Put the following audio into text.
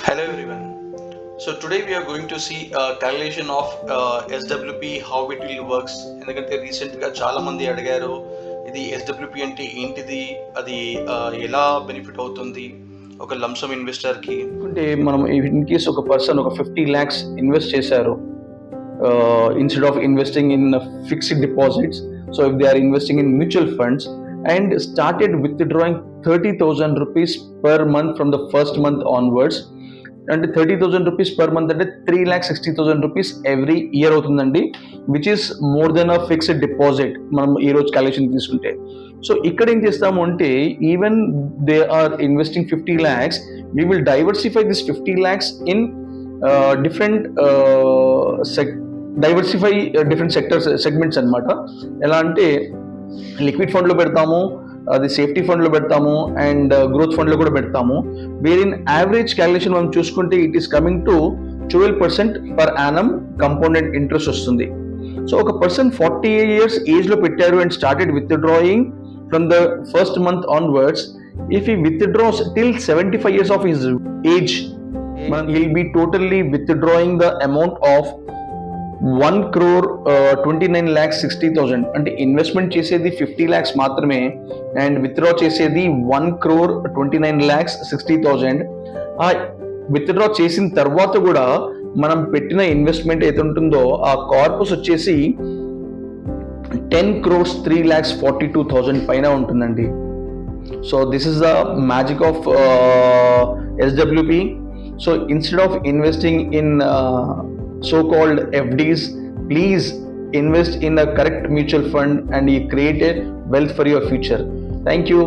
Hello everyone. So today we are going to see a calculation of SWP, how it will works. ఎందుకంటే రీసెంట్గా చాలా మంది అడిగారు ఇది SWP అంటే ఏంటిది, అది ఎలా బెనిఫిట్ అవుతుంది ఒక లంసమ్ ఇన్వెస్టర్కి. అంటే మనం ఇన్ కేస్ ఒక పర్సన్ ఒక 50 lakhs ఇన్వెస్ట్ చేశారు instead of investing in fixed deposits. So if they are investing in mutual funds and started withdrawing 30,000 rupees per month from the first month onwards, అంటే 30,000 rupees per month అంటే 3,60,000 rupees every year అవుతుందండి, which is more than a fixed deposit మనం ఈ రోజు calculation తీసుకుంటే. So ఇక్కడ ఏం చేస్తాము అంటే even they are investing 50 lakhs, we will diversify this 50 lakhs in different different segments అనమాట. ఎలా అంటే లిక్విడ్ ఫండ్లో పెడతాము, అది సేఫ్టీ ఫండ్లో పెడతాము, అండ్ గ్రోత్ ఫండ్లో కూడా పెడతాము. వేరిన్ యావరేజ్ క్యాలిక్యులేషన్ మనం చూసుకుంటే it is coming to 12% per annum compounded interest వస్తుంది. సో ఒక పర్సన్ 40 years ఏజ్లో పెట్టారు and started withdrawing from the first month onwards. If he withdraws till 75 years of his age, he'll be totally withdrawing the amount of 1,29,60,000. అంటే investment చేసేది 50 lakhs మాత్రమే and withdraw చేసేది 1,29,60,000. ఆ withdraw చేసిన తర్వాత కూడా మనం పెట్టిన ఇన్వెస్ట్మెంట్ ఏది ఉంటుందో ఆ కార్పస్ వచ్చేసి 10,03,42,000 పైన ఉంటుందండి. So this is the magic of SWP. So instead of investing in so-called FDs, please invest in a correct mutual fund and you create a wealth for your future. Thank you.